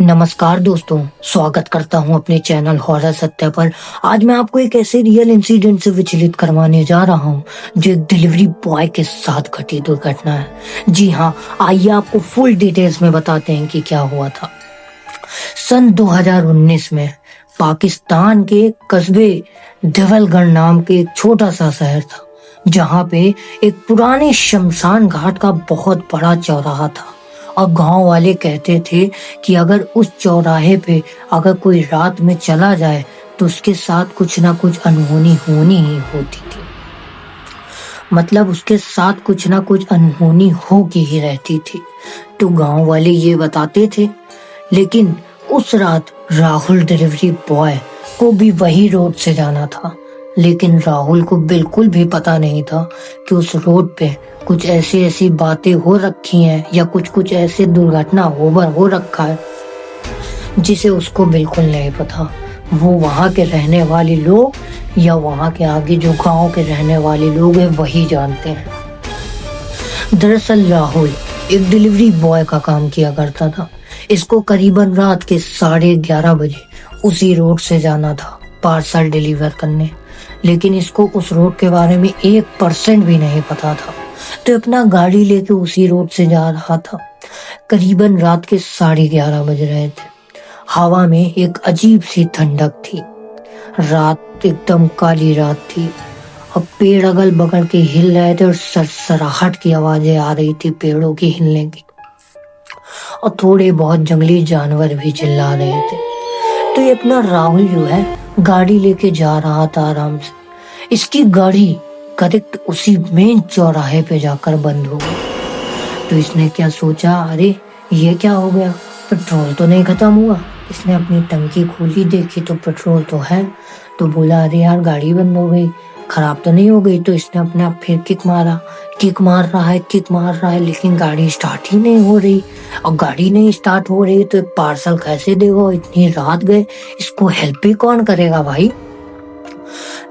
नमस्कार दोस्तों, स्वागत करता हूं अपने चैनल हॉरर सत्य पर। आज मैं आपको एक ऐसे रियल इंसिडेंट से विचलित करवाने जा रहा हूं जो एक डिलीवरी बॉय के साथ घटी दुर्घटना है। जी हां, आइए आपको फुल डिटेल्स में बताते हैं कि क्या हुआ था। सन 2019 में पाकिस्तान के कस्बे देवलगढ़ नाम के एक छोटा सा शहर था, जहां पे एक पुराने शमशान घाट का बहुत बड़ा चौराहा था। और गांव वाले कहते थे कि अगर उस चौराहे पे अगर कोई रात में चला जाए तो उसके साथ कुछ ना कुछ अनहोनी होनी ही होती थी। मतलब उसके साथ कुछ ना कुछ अनहोनी होगी ही रहती थी। तो गांव वाले ये बताते थे। लेकिन उस रात राहुल डिलीवरी बॉय को भी वही रोड से जाना था। लेकिन राहुल को बिल्कुल भी पता नहीं था कि उस रोड पे कुछ ऐसी बातें हो रखी हैं या कुछ ऐसे दुर्घटना हो रखा है जिसे उसको बिल्कुल नहीं पता। वो वहाँ के रहने वाले लोग या वहाँ के आगे जो गांव के रहने वाले लोग हैं वही जानते हैं। दरअसल राहुल एक डिलीवरी बॉय का काम किया करता था। इसको करीबन रात के 11:30 बजे उसी रोड से जाना था पार्सल डिलीवर करने। लेकिन इसको उस रोड के बारे में 1% भी नहीं पता था। तो अपना गाड़ी लेके उसी रोड से जा रहा था। करीबन रात के 11:30 बज रहे थे। हवा में एक अजीब सी ठंडक थी। रात एकदम काली रात थी और पेड़ अगल बगल के हिल रहे थे और सरसराहट की आवाजें आ रही थी पेड़ों की हिलने की। और थोड़े बहुत जंगली जानवर भी चिल्ला रहे थे। तो ये अपना राहुल जो है गाड़ी लेके जा रहा था आराम से। इसकी गाड़ी करेक्ट उसी मेन चौराहे पे जाकर बंद हो गई। तो इसने क्या सोचा, अरे ये क्या हो गया, पेट्रोल तो नहीं खत्म हुआ। इसने अपनी टंकी खोली, देखी तो पेट्रोल तो है। तो बोला अरे यार गाड़ी बंद हो गई, खराब तो नहीं हो गई। तो इसने अपने आप फिर किक मार रहा है लेकिन गाड़ी स्टार्ट ही नहीं हो रही। और गाड़ी नहीं स्टार्ट हो रही तो पार्सल कैसे देगा, इतनी रात गए, इसको हेल्प भी कौन करेगा भाई।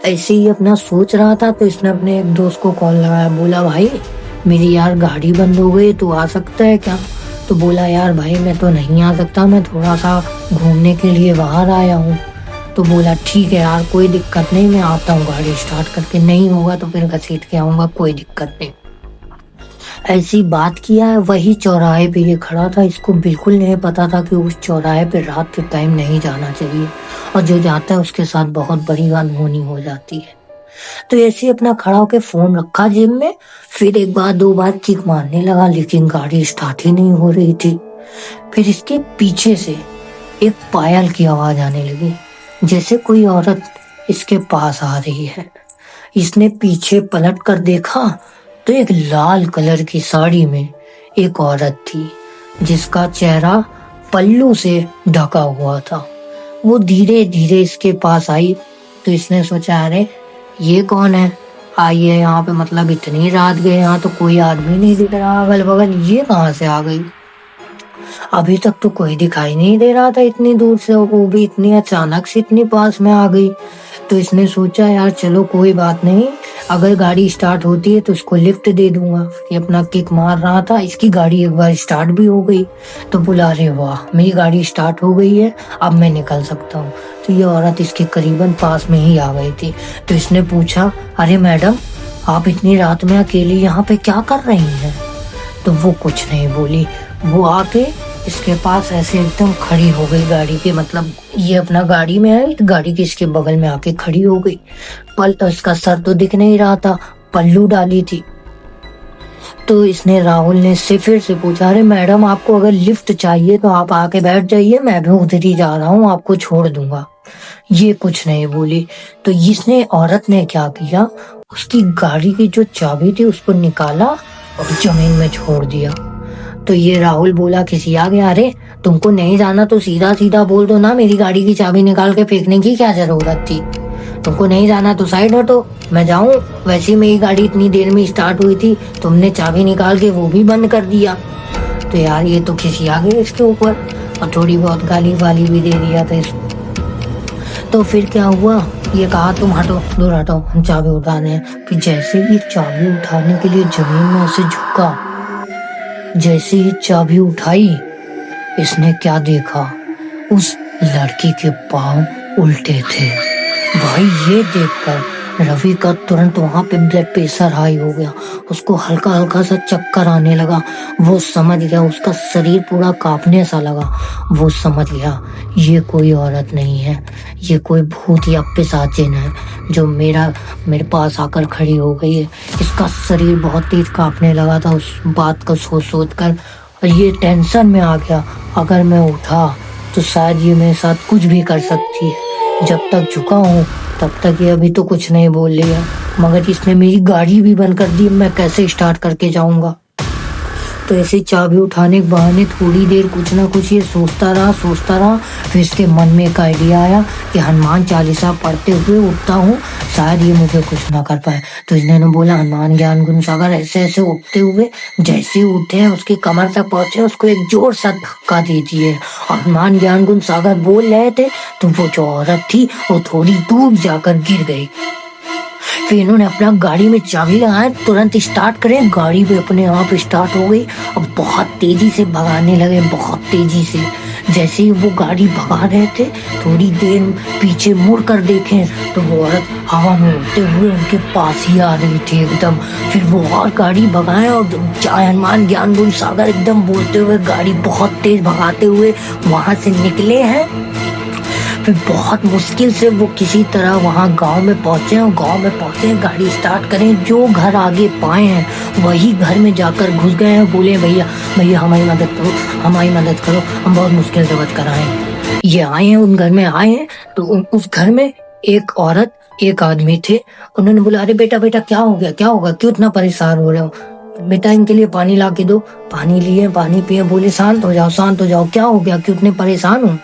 ऐसे ही अपना सोच रहा था। तो इसने अपने एक दोस्त को कॉल लगाया, बोला भाई मेरी यार गाड़ी बंद हो गई, तो आ सकता है क्या। तो बोला यार भाई मैं तो नहीं आ सकता, मैं थोड़ा सा घूमने के लिए बाहर आया हूँ। तो बोला ठीक है यार कोई दिक्कत नहीं, मैं आता हूँ गाड़ी स्टार्ट करके, नहीं होगा तो फिर घसीट के आऊंगा, कोई दिक्कत नहीं। ऐसी बात किया है। वही चौराहे पे ये खड़ा था। इसको बिल्कुल नहीं पता था कि उस चौराहे पे रात के टाइम नहीं जाना चाहिए और जो जाता है उसके साथ बहुत बड़ी अनहोनी हो जाती है। तो ऐसे अपना खड़ा होकर फोन रखा जेब में, फिर एक बार दो बार किक मारने लगा लेकिन गाड़ी स्टार्ट ही नहीं हो रही थी। फिर इसके पीछे से एक पायल की आवाज आने लगी, जैसे कोई औरत इसके पास आ रही है। इसने पीछे पलट कर देखा तो एक लाल कलर की साड़ी में एक औरत थी जिसका चेहरा पल्लू से ढका हुआ था। वो धीरे धीरे इसके पास आई। तो इसने सोचा अरे ये कौन है, आई है यहाँ पे, मतलब इतनी रात गए यहाँ तो कोई आदमी नहीं दिख रहा अगल बगल, ये कहाँ से आ गई। अभी तक तो कोई दिखाई नहीं दे रहा था इतनी दूर से, वो भी इतनी अचानक से इतनी पास में आ गई। तो इसने सोचा यार चलो कोई बात नहीं, अगर गाड़ी स्टार्ट होती है तो उसको लिफ्ट दे दूंगा। ये अपना किक मार रहा था, इसकी गाड़ी एक बार स्टार्ट भी हो गई। तो बोला अरे वाह मेरी गाड़ी स्टार्ट हो गई है, अब मैं निकल सकता हूँ। तो ये औरत इसके करीबन पास में ही आ गई थी। तो इसने पूछा अरे मैडम आप इतनी रात में अकेली यहाँ पे क्या कर रही हैं। तो वो कुछ नहीं बोली। वो आके इसके पास ऐसे एकदम खड़ी हो गई गाड़ी के, मतलब ये अपना गाड़ी में आई तो गाड़ी के इसके बगल में आके खड़ी हो गई। इसका सर तो दिख नहीं रहा था, पल्लू डाली थी। तो इसने राहुल ने से फिर से पूछा अरे मैडम आपको अगर लिफ्ट चाहिए तो आप आके बैठ जाइए, मैं भी उधर ही जा रहा हूँ, आपको छोड़ दूंगा। ये कुछ नहीं बोली। तो इसने औरत ने क्या किया, उसकी गाड़ी की जो चाबी थी उसको निकाला और जमीन में छोड़ दिया। तो ये राहुल बोला किसी आ गया, अरे तुमको नहीं जाना तो सीधा सीधा बोल दो ना, मेरी गाड़ी की चाबी निकाल के फेंकने की क्या जरूरत थी। तुमको नहीं जाना तो साइड हटो, मैं जाऊं। वैसे मेरी गाड़ी इतनी देर में स्टार्ट हुई थी, तुमने चाबी निकाल के वो भी बंद कर दिया। तो यार ये तो किसी आ गए इसके ऊपर और थोड़ी बहुत गाली वाली भी दे दिया था इसको। तो फिर क्या हुआ, ये कहा तुम हटो, दूर हटो, हम चाबी उठाने हैं। कि जैसे ही चाबी उठाने के लिए जमीन में ऐसे झुका, जैसे ही चाबी उठाई इसने क्या देखा, उस लड़की के पाँव उल्टे थे। भाई ये देखकर रवि का तुरंत वहां पे ब्लड प्रेशर हाई हो गया, उसको हल्का हल्का सा चक्कर आने लगा। वो समझ गया, उसका शरीर पूरा कांपने सा लगा। वो समझ गया ये कोई औरत नहीं है, ये कोई भूत या पिशाचिन है जो मेरे पास आकर खड़ी हो गई है। इसका शरीर बहुत तेज कांपने लगा था उस बात को सोच सोच कर, और ये टेंशन में आ गया, अगर मैं उठा तो शायद ये मेरे साथ कुछ भी कर सकती है। जब तक झुका हूँ तब तक ये अभी तो कुछ नहीं बोल रही है, मगर इसने मेरी गाड़ी भी बंद कर दी, मैं कैसे स्टार्ट करके जाऊंगा। तो ऐसे चाबी उठाने के बहाने थोड़ी देर कुछ ना कुछ ये सोचता रहा। फिर इसके मन में एक आइडिया आया कि हनुमान चालीसा पढ़ते हुए उठता हूँ, शायद ये मुझे कुछ ना कर पाए। तो इसने बोला हनुमान ज्ञान गुण सागर। ऐसे ऐसे उठते हुए जैसे ही उठे उसकी कमर तक पहुंचे, उसको एक जोर सा धक्का दे दिए। हनुमान ज्ञान गुण सागर बोल रहे थे तो वो जो औरत थी वो थोड़ी दूर जाकर गिर गई। फिर इन्होंने अपना गाड़ी में चाबी लगाया, तुरंत स्टार्ट करें, गाड़ी भी अपने आप स्टार्ट हो गई। अब बहुत तेजी से भगाने लगे, बहुत तेजी से। जैसे ही वो गाड़ी भगा रहे थे, थोड़ी देर पीछे मुड़ कर देखें तो वो औरत हवा में उड़ते हुए उनके पास ही आ रही थी एकदम। फिर वो और गाड़ी भगाए और हनुमान ज्ञान गुण सागर एकदम बोलते हुए गाड़ी बहुत तेज भगाते हुए वहां से निकले हैं। फिर बहुत मुश्किल से वो किसी तरह वहाँ गांव में पहुँचे, और गांव में पहुँचे गाड़ी स्टार्ट करें, जो घर आगे पाए हैं वही घर में जाकर घुस गए हैं। बोले भैया हमारी मदद करो, हम बहुत मुश्किल से बच कर आए हैं। ये आए हैं, उन घर में आए हैं तो उस घर में एक औरत एक आदमी थे। उन्होंने बोला अरे बेटा क्या हो गया, क्या होगा, क्यों इतना परेशान हो रहे हो, बेटा इनके लिए पानी ला के दो। पानी लिए, पानी पिए, बोले शांत हो जाओ, क्या हो गया, क्यों इतने परेशान हो।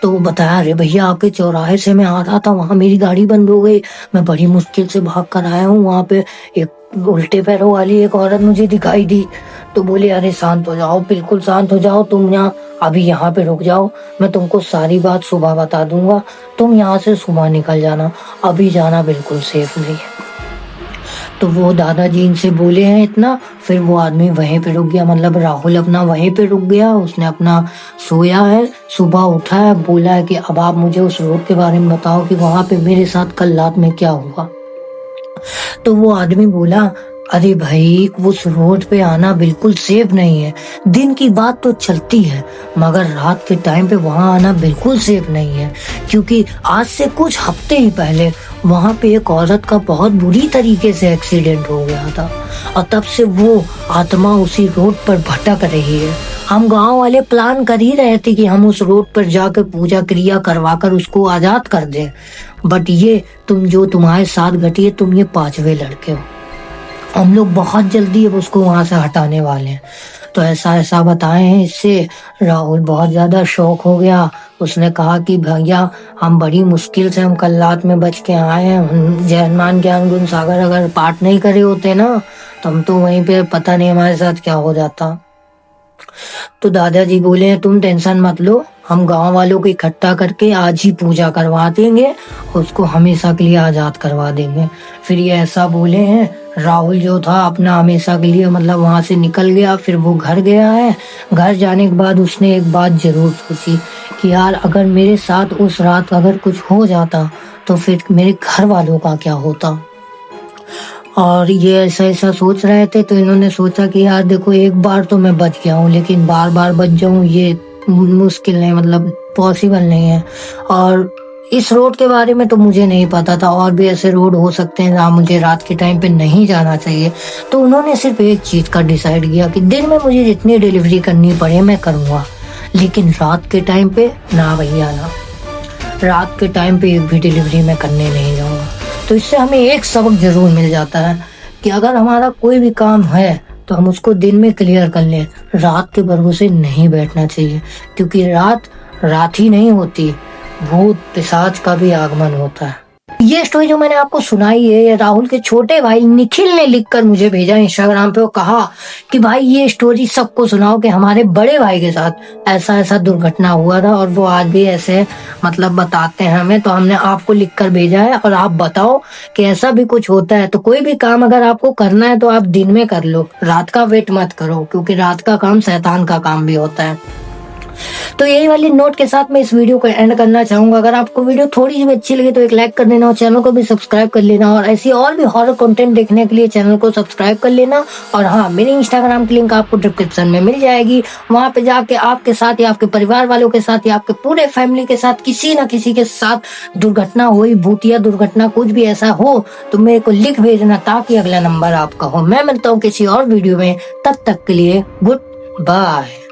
तो वो बताया अरे भैया आपके चौराहे से मैं आ रहा था, वहां मेरी गाड़ी बंद हो गई, मैं बड़ी मुश्किल से भाग कर आया हूँ, वहां पे एक उल्टे पैरों वाली एक औरत मुझे दिखाई दी। तो बोले अरे शांत हो जाओ, बिल्कुल शांत हो जाओ, तुम अभी यहाँ पे रुक जाओ, मैं तुमको सारी बात सुबह बता दूंगा, तुम यहाँ से सुबह निकल जाना, अभी जाना बिल्कुल सेफ नहीं है। तो वो दादाजी इनसे बोले हैं इतना, फिर वो आदमी वहीं पे रुक गया, मतलब राहुल अपना वहीं पे रुक गया, उसने अपना सोया है। सुबह उठा है, बोला है कि अब आप मुझे उस रोड के बारे में बताओ कि वहां पे मेरे साथ कल रात में क्या हुआ। तो वो आदमी बोला अरे भाई उस रोड पे आना बिल्कुल सेफ नहीं है, दिन की बात तो चलती है मगर रात के टाइम पे वहां आना बिल्कुल सेफ नहीं है, क्योंकि आज से कुछ हफ्ते ही पहले वहां पे एक औरत का बहुत बुरी तरीके से एक्सीडेंट हो गया था, और तब से वो आत्मा उसी रोड पर भटक रही है। हम गांव वाले प्लान कर ही रहे थे कि हम उस रोड पर जाकर पूजा क्रिया करवाकर उसको आजाद कर दें, बट ये तुम्हारे साथ घटी है, तुम ये 5वें लड़के हो, हम लोग बहुत जल्दी अब उसको वहां से हटाने वाले हैं। तो ऐसा बताए हैं। इससे राहुल बहुत ज्यादा शौक हो गया, उसने कहा कि भैया हम बड़ी मुश्किल से हम कल रात में बच के आए हैं, जय हनुमान ज्ञान गुण सागर अगर पाठ नहीं करे होते ना तो हम तो वहीं पे पता नहीं हमारे साथ क्या हो जाता। तो दादाजी बोले तुम टेंशन मत लो, हम गांव वालों को इकट्ठा करके आज ही पूजा करवा देंगे, उसको हमेशा के लिए आजाद करवा देंगे। फिर ये ऐसा बोले हैं, राहुल जो था अपना हमेशा के लिए मतलब वहां से निकल गया। फिर वो घर गया है, घर जाने के बाद उसने एक बात जरूर सोची कि यार अगर मेरे साथ उस रात अगर कुछ हो जाता तो फिर मेरे घर वालों का क्या होता। और ये ऐसा सोच रहे थे, तो इन्होंने सोचा कि यार देखो एक बार तो मैं बच गया हूँ, लेकिन बार बार बच जाऊं ये मुश्किल नहीं, मतलब पॉसिबल नहीं है। और इस रोड के बारे में तो मुझे नहीं पता था, और भी ऐसे रोड हो सकते हैं जहाँ मुझे रात के टाइम पे नहीं जाना चाहिए। तो उन्होंने सिर्फ एक चीज का डिसाइड किया कि दिन में मुझे जितनी डिलीवरी करनी पड़े मैं करूँगा, लेकिन रात के टाइम पे ना भैया ना, रात के टाइम पे एक भी डिलीवरी मैं करने नहीं जाऊँगा। तो इससे हमें एक सबक जरूर मिल जाता है कि अगर हमारा कोई भी काम है तो हम उसको दिन में क्लियर कर लें, रात के भरोसे नहीं बैठना चाहिए, क्योंकि रात ही नहीं होती, भूत पिशाच का भी आगमन होता है। ये स्टोरी जो मैंने आपको सुनाई है, ये राहुल के छोटे भाई निखिल ने लिखकर मुझे भेजा इंस्टाग्राम पे। वो कहा कि भाई ये स्टोरी सबको सुनाओ कि हमारे बड़े भाई के साथ ऐसा दुर्घटना हुआ था, और वो आज भी ऐसे मतलब बताते हैं हमें, तो हमने आपको लिखकर भेजा है। और आप बताओ कि ऐसा भी कुछ होता है तो कोई भी काम अगर आपको करना है तो आप दिन में कर लो, रात का वेट मत करो, क्योंकि रात का काम शैतान का काम भी होता है। तो यही वाली नोट के साथ मैं इस वीडियो को एंड करना चाहूंगा। अगर आपको वीडियो थोड़ी सी भी अच्छी लगी तो एक लाइक कर देना और चैनल को भी सब्सक्राइब कर लेना, और ऐसी और भी हॉरर कंटेंट देखने के लिए चैनल को सब्सक्राइब कर लेना। और हाँ, मेरी इंस्टाग्राम की लिंक आपको डिस्क्रिप्शन में मिल जाएगी। वहां पे जाके आपके साथ या आपके परिवार वालों के साथ या आपके पूरे फैमिली के साथ किसी ना किसी के साथ दुर्घटना हुई, भूतिया दुर्घटना कुछ भी ऐसा हो तो मेरे को लिख भेजना ताकि अगला नंबर आपका हो। मैं मिलता हूँ किसी और वीडियो में, तब तक के लिए गुड बाय।